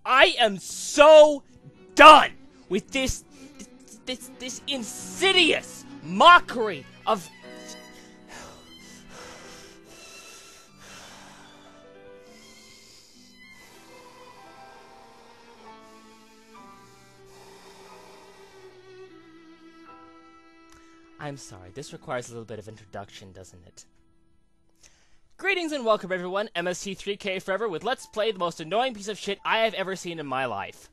I am so done with this insidious mockery of... I'm sorry, this requires a little bit of introduction, doesn't it? Greetings and welcome everyone, MST3K Forever with Let's Play the most annoying piece of shit I have ever seen in my life.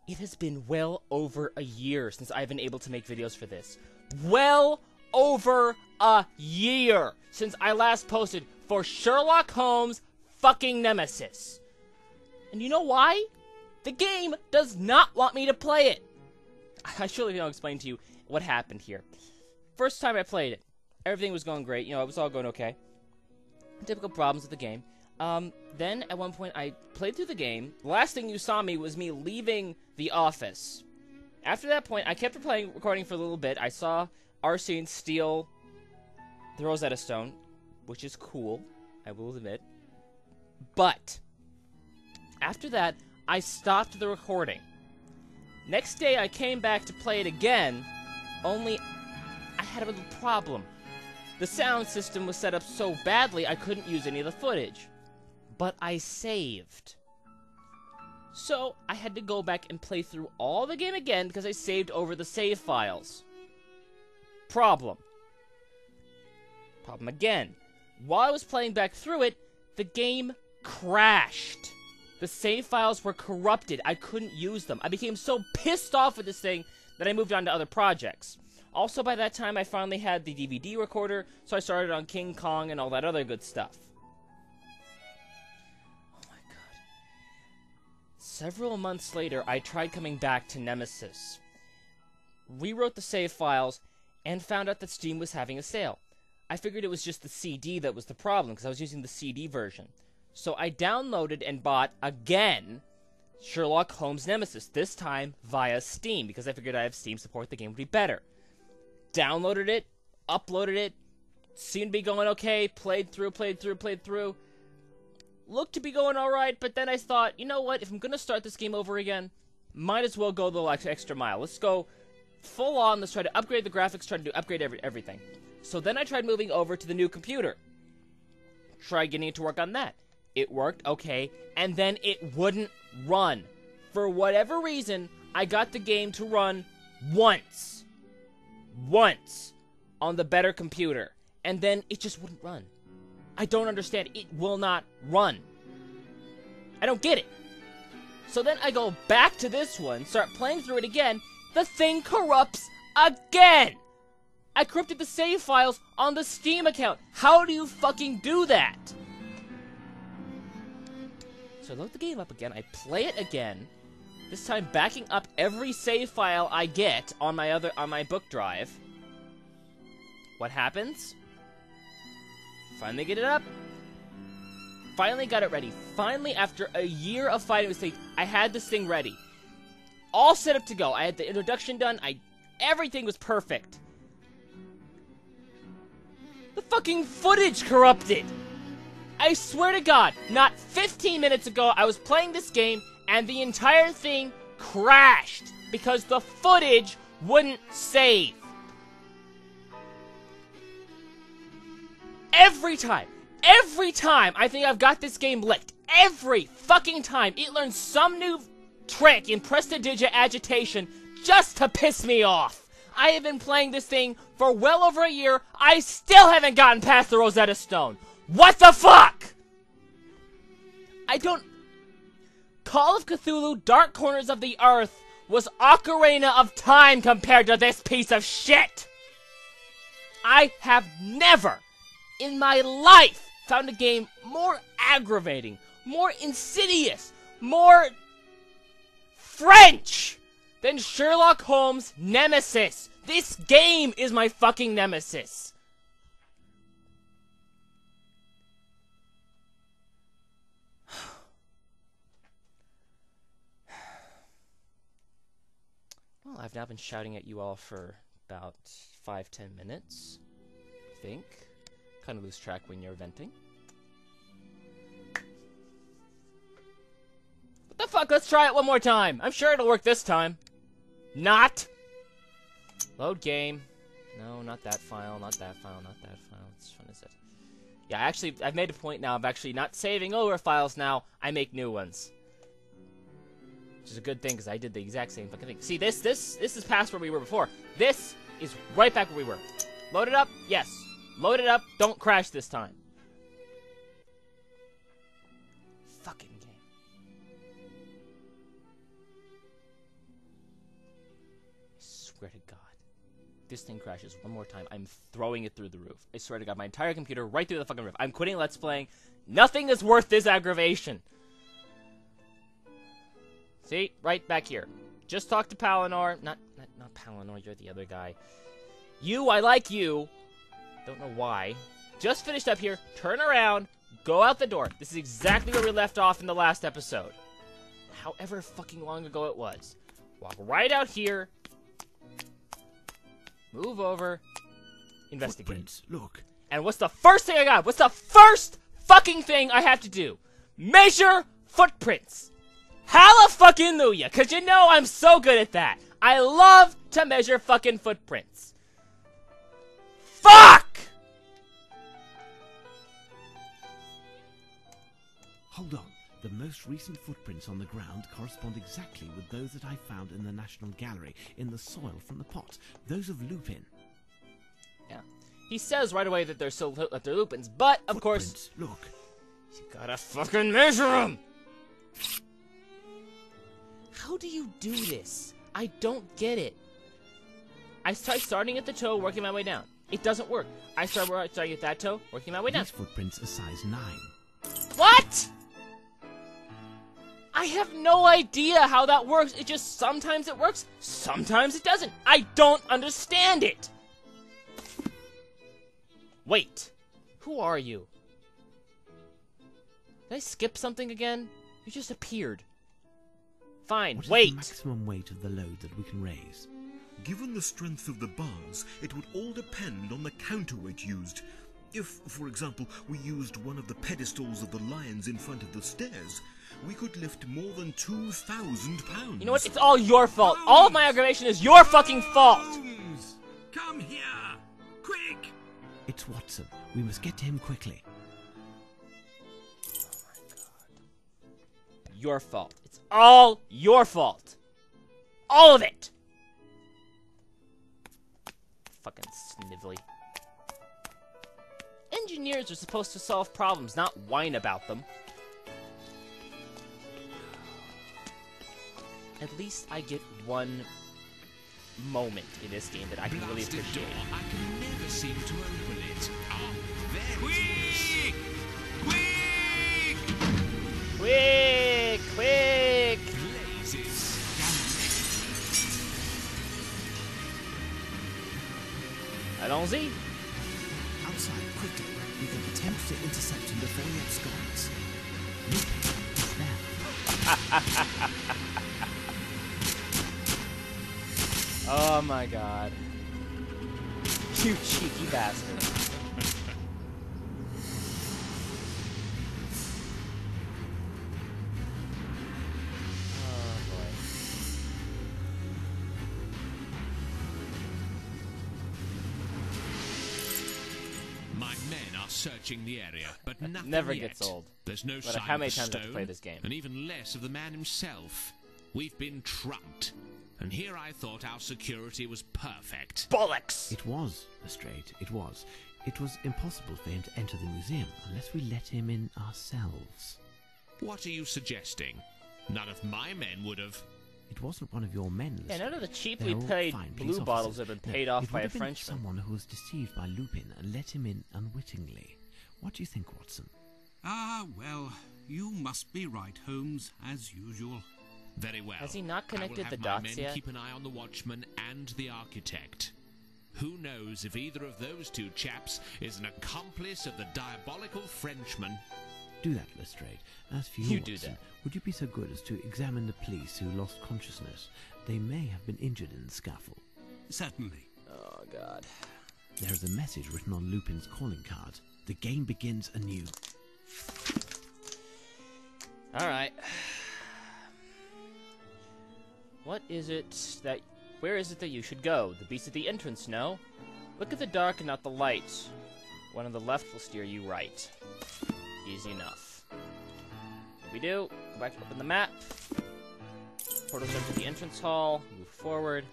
It has been well over a year since I've been able to make videos for this. Well over a year since I last posted for Sherlock Holmes fucking Nemesis. And you know why? The game does not want me to play it. I surely don't explain to you what happened here. First time I played it, everything was going great. You know, it was all going okay. Typical problems with the game. Then, at one point, I played through the game. The last thing you saw me was me leaving the office. After that point, I kept recording for a little bit. I saw Arsene steal the Rosetta Stone, which is cool, I will admit. But, after that, I stopped the recording. Next day, I came back to play it again, only I had a little problem. The sound system was set up so badly, I couldn't use any of the footage. But I saved. So, I had to go back and play through all the game again because I saved over the save files. Problem again. While I was playing back through it, the game crashed. The save files were corrupted. I couldn't use them. I became so pissed off with this thing that I moved on to other projects. Also, by that time, I finally had the DVD recorder, so I started on King Kong and all that other good stuff. Oh my god. Several months later, I tried coming back to Nemesis, rewrote the save files, and found out that Steam was having a sale. I figured it was just the CD that was the problem, because I was using the CD version. So I downloaded and bought, again, Sherlock Holmes Nemesis, this time via Steam, because I figured I have Steam support, the game would be better. Downloaded it, uploaded it, seemed to be going okay, played through. Looked to be going alright, but then I thought, you know what, if I'm gonna start this game over again, might as well go the extra mile. Let's go full on, let's try to upgrade the graphics, try to upgrade everything. So then I tried moving over to the new computer. Tried getting it to work on that. It worked okay, and then it wouldn't run. For whatever reason, I got the game to run once on the better computer, and then it just wouldn't run. I don't understand. It will not run. I don't get it. So then I go back to this one, start playing through it again. The thing corrupts again. I corrupted the save files on the Steam account. How do you fucking do that? So I load the game up again, I play it again, this time backing up every save file I get on my book drive. What happens? Finally get it up. Finally got it ready. Finally, after a year of fighting with things, I had this thing ready. All set up to go. I had the introduction done, everything was perfect. The fucking footage corrupted! I swear to God, not 15 minutes ago, I was playing this game, and the entire thing crashed, because the footage wouldn't save. Every time I think I've got this game licked, every fucking time, it learns some new trick in press-to-digit agitation just to piss me off. I have been playing this thing for well over a year, I still haven't gotten past the Rosetta Stone. What the fuck? Call of Cthulhu Dark Corners of the Earth was Ocarina of Time compared to this piece of shit. I have never in my life found a game more aggravating, more insidious, more French than Sherlock Holmes Nemesis. This game is my fucking nemesis. Well, I've now been shouting at you all for about 5-10 minutes, I think. Kind of lose track when you're venting. let's try it one more time. I'm sure it'll work this time. Not. Load game. No, not that file, not that file, not that file. Which one is it? Yeah, actually, I've made a point now of actually not saving over files now. I make new ones. Which is a good thing, because I did the exact same fucking thing. See, this is past where we were before. This is right back where we were. Load it up? Yes. Load it up. Don't crash this time. Fucking game. I swear to God. This thing crashes one more time, I'm throwing it through the roof. I swear to God, my entire computer right through the fucking roof. I'm quitting Let's Playing. Nothing is worth this aggravation. See? Right back here. Just talk to Palinor. Not Palinor, you're the other guy. You, I like you. Don't know why. Just finished up here. Turn around. Go out the door. This is exactly where we left off in the last episode. However fucking long ago it was. Walk right out here. Move over. Investigate. Footprints, look. And what's the first thing I got? What's the first fucking thing I have to do? Measure footprints. Hallelujah, because you know I'm so good at that. I love to measure fucking footprints. Fuck! Hold on. The most recent footprints on the ground correspond exactly with those that I found in the National Gallery, in the soil from the pot. Those of Lupin. Yeah. He says right away that they're Lupins, but, of course... Look. You gotta fucking measure them! How do you do this? I don't get it. I start starting at the toe, working my way down. It doesn't work. I start starting at that toe, working my way down. These footprints are size 9. What?! I have no idea how that works. It just sometimes it works, sometimes it doesn't. I don't understand it. Wait. Who are you? Did I skip something again? You just appeared. Fine, what wait. Is the maximum weight of the load that we can raise? Given the strength of the bars, it would all depend on the counterweight used. If, for example, we used one of the pedestals of the lions in front of the stairs, we could lift more than 2,000 pounds. You know what? It's all your fault. All of my aggravation is your fucking fault. Holmes! Come here! Quick! It's Watson. We must get to him quickly. Oh my God. Your fault. It's all your fault. All of it. Fucking snivelly. Engineers are supposed to solve problems, not whine about them. At least I get one moment in this game that I can really appreciate. Door. I can never seem to open it. Ah, there Quick! Quick! Quick! Quick! Blazes. Allons-y. Outside, quickly. We can attempt to intercept him before he absconds. Look, he's there. Oh my God. You cheeky bastard. Oh boy. My men are searching the area, but nothing Never yet. gets old. There's no matter sign how many of the times I have to stone, play this game. and even less of the man himself. We've been trumped. And here I thought our security was perfect. Bollocks! It was, Lestrade. It was. It was impossible for him to enter the museum unless we let him in ourselves. What are you suggesting? None of my men would have... It wasn't one of your men, Yeah, Lestrade. none of the cheaply They're all paid fine blue police bottles officers. have been No, paid off it by would a have been Frenchman. someone who was deceived by Lupin and let him in unwittingly. What do you think, Watson? Ah, well, you must be right, Holmes, as usual. Very well. Has he not connected I will the have dots my men yet? keep an eye on the watchman and the architect. Who knows if either of those two chaps is an accomplice of the diabolical Frenchman? Do that, Lestrade. As for you, You do Watson, that. would you be so good as to examine the police who lost consciousness? They may have been injured in the scuffle. Certainly. Oh God. There is a message written on Lupin's calling card. The game begins anew. Alright. What is it that... Where is it that you should go? The beast at the entrance, no? Look at the dark and not the light. One on the left will steer you right. Easy enough. What we do, go back, open the map. Portal to the entrance hall, move forward.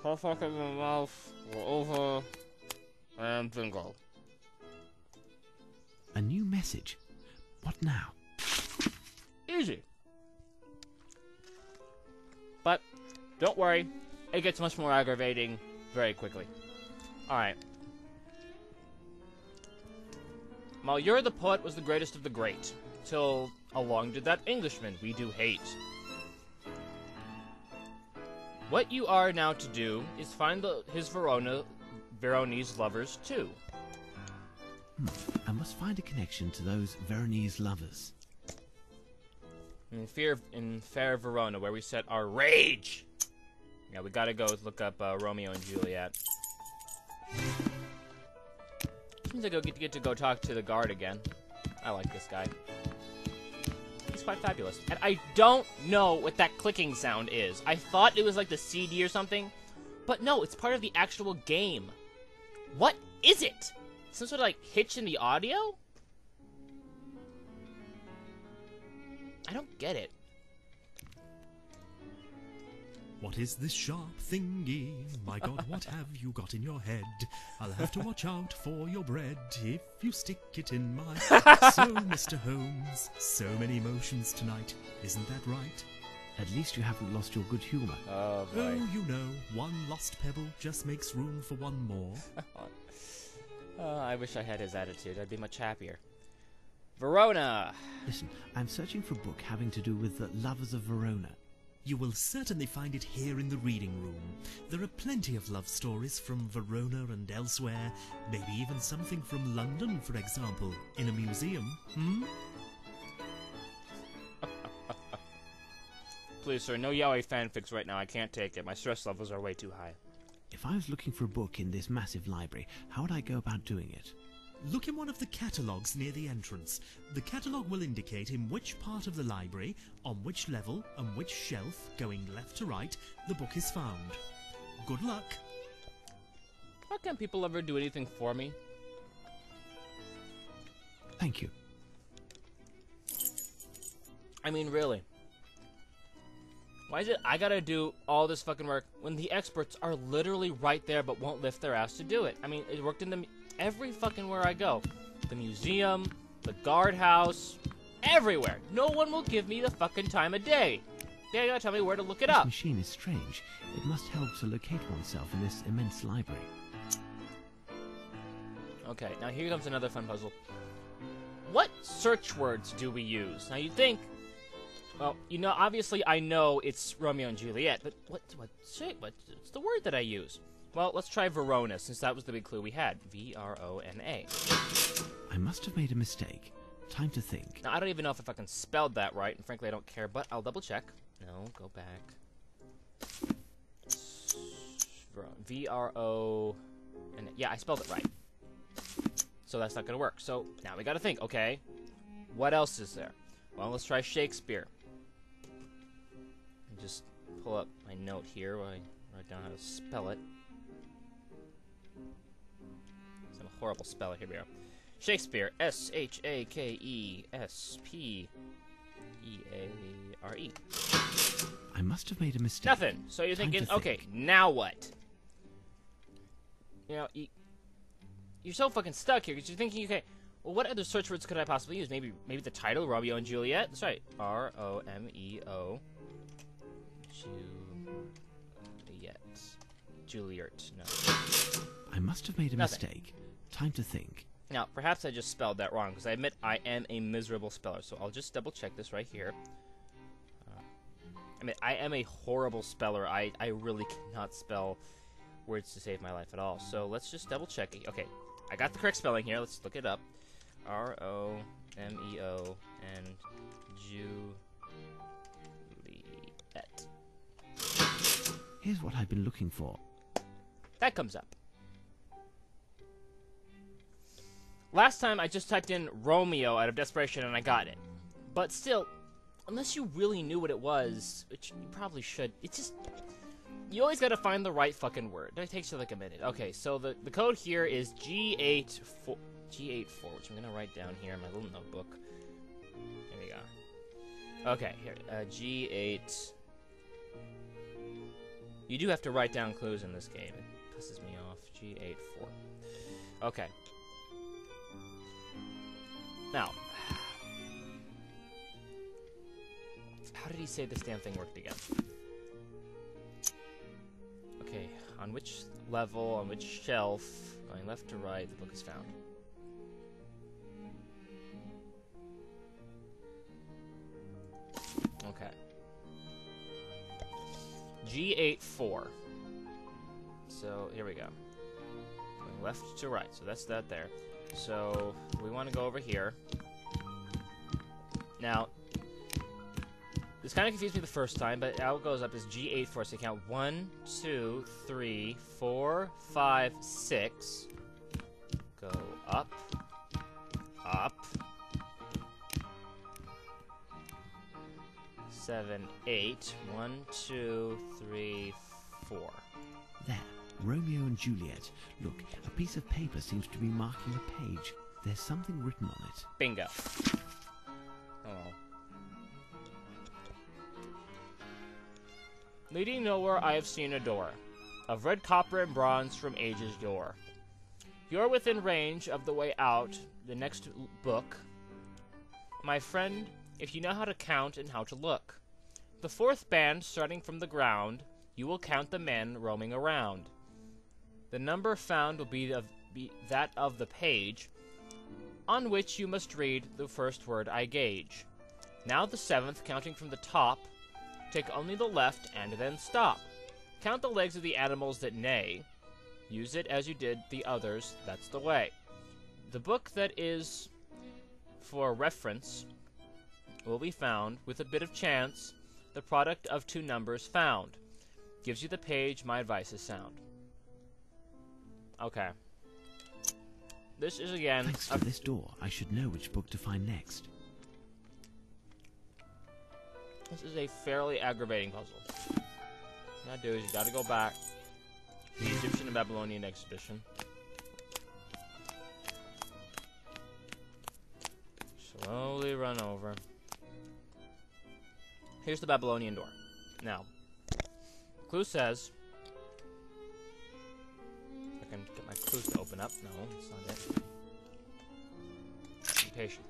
Pull a fuck in the mouth, go over, and bingo. A new message. What now? Easy. But, don't worry, it gets much more aggravating very quickly. Alright. Malheur the poet was the greatest of the great, till along did that Englishman we do hate. What you are now to do is find his Veronese lovers too. I must find a connection to those Veronese lovers. In fair Verona, where we set our rage. Yeah, we gotta go look up Romeo and Juliet. Seems like I get to go talk to the guard again. I like this guy. He's quite fabulous. And I don't know what that clicking sound is. I thought it was like the CD or something, but no, it's part of the actual game. What is it? Some sort of like hitch in the audio? I don't get it. What is this sharp thingy? My God, what have you got in your head? I'll have to watch out for your bread if you stick it in my... So, Mr. Holmes, so many emotions tonight. Isn't that right? At least you haven't lost your good humour. Oh, boy. Oh, you know, one lost pebble just makes room for one more. I wish I had his attitude. I'd be much happier. Verona! Listen, I'm searching for a book having to do with the lovers of Verona. You will certainly find it here in the reading room. There are plenty of love stories from Verona and elsewhere. Maybe even something from London, for example, in a museum. Please, sir, no yaoi fanfics right now. I can't take it. My stress levels are way too high. If I was looking for a book in this massive library, how would I go about doing it? Look in one of the catalogues near the entrance. The catalogue will indicate in which part of the library, on which level, and which shelf, going left to right, the book is found. Good luck! How can people ever do anything for me? Thank you. I mean, really. Why is it I gotta do all this fucking work when the experts are literally right there but won't lift their ass to do it? I mean, it worked in the... every fucking where I go. The museum, the guardhouse, everywhere. No one will give me the fucking time of day. They gotta tell me where to look it This up. machine is strange. It must help to locate oneself in this immense library. Okay, now here comes another fun puzzle. What search words do we use? Now you'd think, well, you know, obviously I know it's Romeo and Juliet, but what's the word that I use? Well, let's try Verona, since that was the big clue we had. V-R-O-N-A. I must have made a mistake. Time to think. Now, I don't even know if I fucking spelled that right, and frankly, I don't care, but I'll double check. No, go back. V-R-O-N-A. Yeah, I spelled it right. So that's not gonna work. So, now we gotta think, okay, what else is there? Well, let's try Shakespeare. And just pull up my note here where I write down how to spell it. I'm a horrible speller. Here we are. Shakespeare. S-H-A-K-E-S-P-E-A-R-E. I must have made a mistake. Nothing. So you're Time thinking, to okay, think. now what? You know, you're so fucking stuck here because you're thinking, okay, well, what other search words could I possibly use? Maybe the title, Romeo and Juliet. That's right. R-O-M-E-O. Juliet. No. I must have made a Nothing. mistake. Time to think. Now, perhaps I just spelled that wrong, because I admit I am a miserable speller, so I'll just double-check this right here. I mean, I am a horrible speller. I really cannot spell words to save my life at all, so let's just double-check it. Okay, I got the correct spelling here. Let's look it up. R-O-M-E-O and Juliet. Here's what I've been looking for. That comes up. Last time I just typed in Romeo out of desperation and I got it. But still, unless you really knew what it was, which you probably should, it's just, you always gotta find the right fucking word. That takes you like a minute. Okay, so the code here is G84, which I'm gonna write down here in my little notebook. Here we go. Okay, here, G8. You do have to write down clues in this game. It pisses me off. G84. Okay. Now, how did he say this damn thing worked again? Okay, on which level, on which shelf, going left to right, the book is found. Okay. G84. So, here we go. Going left to right, so that's that there. So, we want to go over here. Now, this kind of confused me the first time, but how it goes up is G84, so you count 1, 2, 3, 4, 5, 6. Go up, up. 7, 8. 1, 2, 3, 4. There, Romeo and Juliet. Look, a piece of paper seems to be marking a page. There's something written on it. Bingo. Oh. Leading nowhere, I have seen a door, of red copper and bronze from ages yore. You're within range of the way out, the next book. My friend, if you know how to count and how to look. The fourth band starting from the ground, you will count the men roaming around. The number found will be that of the page, on which you must read the first word I gauge. Now the seventh, counting from the top, take only the left and then stop. Count the legs of the animals that neigh. Use it as you did the others, that's the way. The book that is for reference will be found, with a bit of chance, the product of two numbers found. Gives you the page, my advice is sound. Okay. This is again... Thanks to this door, I should know which book to find next. This is a fairly aggravating puzzle. What you gotta do is you gotta go back to the Egyptian and Babylonian exhibition. Slowly run over. Here's the Babylonian door. Now, clue says... I can get my clues to open up. No, that's not it. Be patient.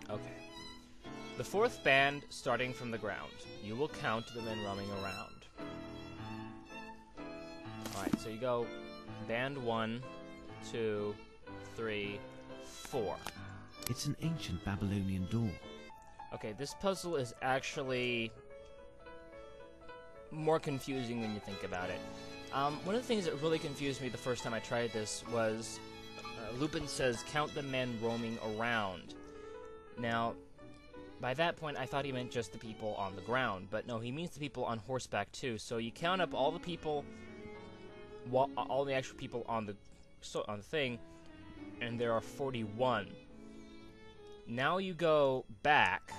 Okay. The fourth band starting from the ground. You will count the men roaming around. Alright, so you go band 1, 2, 3, 4. It's an ancient Babylonian door. Okay, this puzzle is actually more confusing than you think about it. One of the things that really confused me the first time I tried this was Lupin says, count the men roaming around. Now, by that point, I thought he meant just the people on the ground, but no, he means the people on horseback too. So you count up all the people, all the actual people on the thing, and there are 41. Now you go back,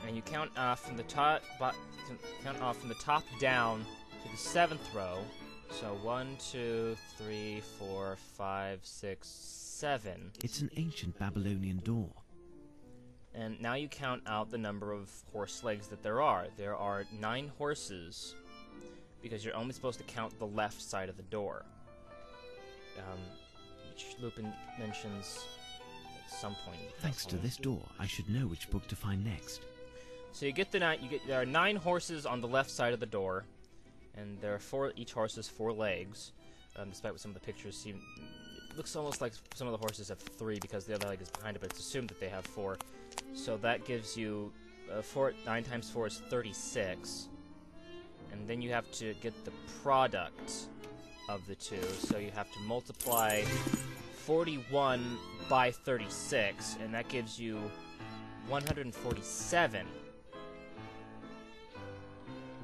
and you count off from the top, down to the 7th row. So 1, 2, 3, 4, 5, 6, 7. It's an ancient Babylonian door. And now you count out the number of horse legs that there are. There are 9 horses, because you're only supposed to count the left side of the door. Which Lupin mentions at some point. Thanks to this door, I should know which book to find next. So you get there are 9 horses on the left side of the door, and there are each horse has 4 legs. Despite what some of the pictures seem, it looks almost like some of the horses have 3 because the other leg is behind it, but it's assumed that they have 4. So that gives you 9 times 4 is 36, and then you have to get the product of the two. So you have to multiply 41 by 36, and that gives you 147,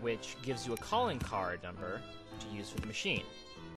which gives you a calling card number to use for the machine.